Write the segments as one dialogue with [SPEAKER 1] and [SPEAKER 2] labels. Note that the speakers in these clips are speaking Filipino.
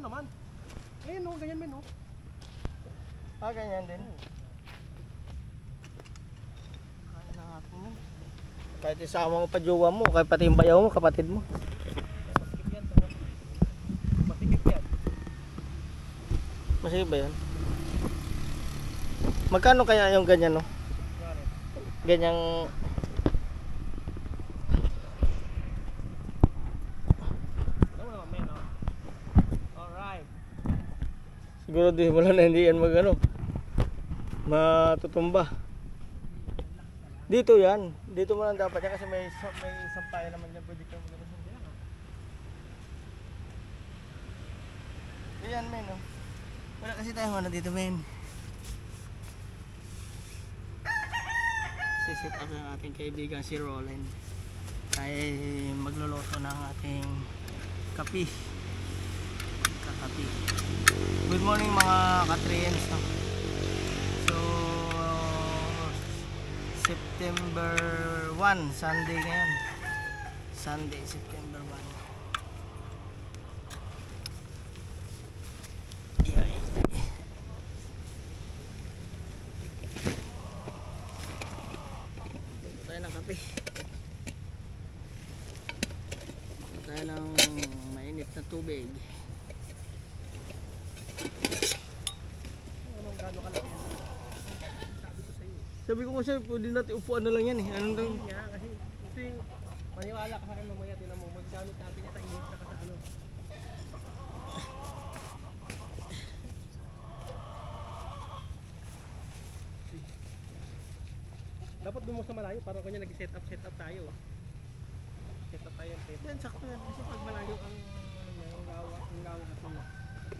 [SPEAKER 1] naman. Eh no, ganyan men no.
[SPEAKER 2] Ah, ganyan din. Kaya na nga po. Kahit isama mo pa jowa mo, kahit pati yung bayaw mo, kapatid mo.
[SPEAKER 1] Masikip yan. Masikip yan.
[SPEAKER 2] Masikip ba yan? Magkano kaya yung ganyan no? Ganyang... Siguro di wala na hindi yan magano matutumba. Dito yan. Dito mo lang dapat yan kasi may sampayan naman yan. Pwede kang magano yan. Ayan men no. Wala kasi tayong ano dito men. Sisit up ng ating kaibigan si Roland. Ay magluluto ng ating kape. Kakape. Good morning mga ka-trains no? So September 1 Sunday ngayon. Sunday September 1. Tayo ng kape. Tayo ng mainit na tubig. Sabi ko kasi pwede natin upuan na lang yan eh. Anong daw?
[SPEAKER 1] Yeah, kasi ito yung maniwala ka sa akin mamaya. Tinan mo, maggamit natin niya sa init na sa ano. Dapat doon mo sa malayo para kanya nag-set up tayo. Set up tayo yung tape.
[SPEAKER 2] Yan, sakto yan. Kasi pag malayo ang
[SPEAKER 1] Yung gawa kasi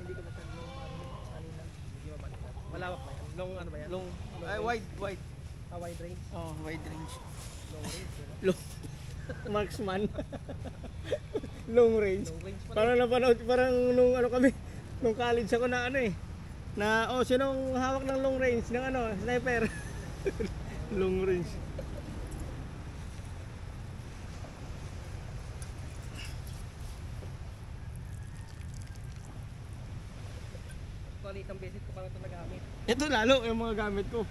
[SPEAKER 1] hindi ko masyadong kanina. Hindi ba balik? Malawak ba yan? Long ano ba yan? Long
[SPEAKER 2] ay,
[SPEAKER 1] range?
[SPEAKER 2] wide.
[SPEAKER 1] Wide range?
[SPEAKER 2] Oh, wide range.
[SPEAKER 1] Long range.
[SPEAKER 2] Long. Marksman. Long range.
[SPEAKER 1] Long range pa rin.
[SPEAKER 2] Parang napanood, parang nung ano kami, nung college ako na ano eh. Na, oh, sinong hawak ng long range? Ng ano, sniper. Long range.
[SPEAKER 1] Actually, isang beses ko pa lang ito nagamit.
[SPEAKER 2] Ito lalo yung mga gamit ko.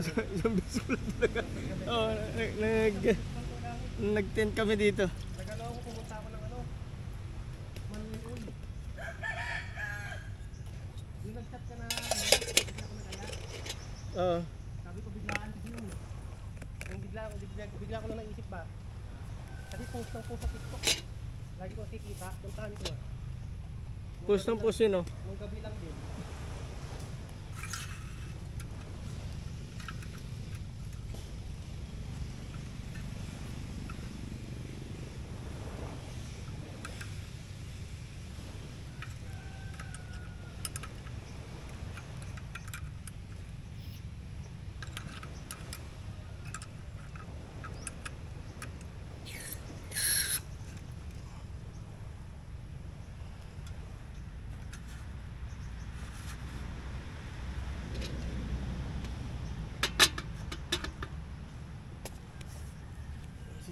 [SPEAKER 2] Isang beses ko lang talaga. Oh, nag-tent kami dito.
[SPEAKER 1] Nagano ako, pumunta ako ng ano, Manuel. Yung nag-chat ka na, bigla ko nagaya.
[SPEAKER 2] Oo.
[SPEAKER 1] Sabi ko biglaan kasi yun. Yung bigla ko lang naisip ba. Kasi post ng post sa TikTok. Lagi ko nakikita, puntahan ko ah.
[SPEAKER 2] Post ng post yun oh.
[SPEAKER 1] Nung gabi lang din.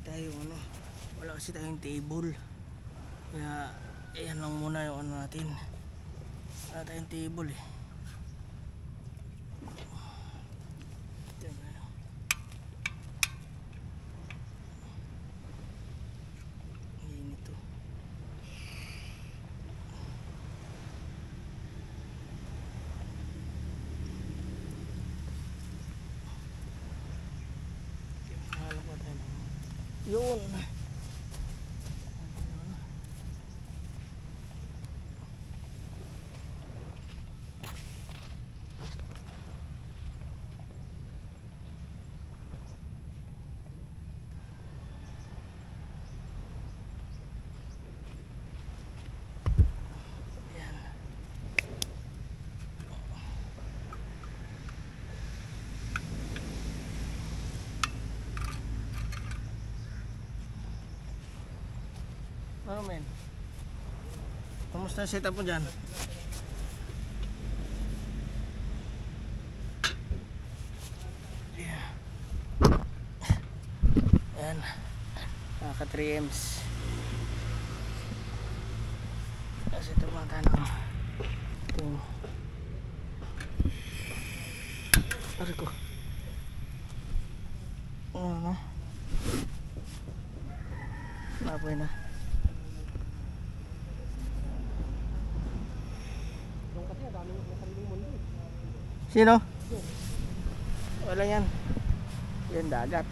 [SPEAKER 2] Tayo ano, wala kasi tayong table, kaya ayan lang muna yung ano natin, wala tayong table eh. Init to. Yun. Ano men? Kamusta ang setup mo dyan? Yeah. Ayan. Naka 3Ms. Setup natin. kita ng ating ari ko. Ano? Napoy na.
[SPEAKER 1] Yung kasi ang daming sariling mundo eh.
[SPEAKER 2] Sino? Wala yan. Yan dagat.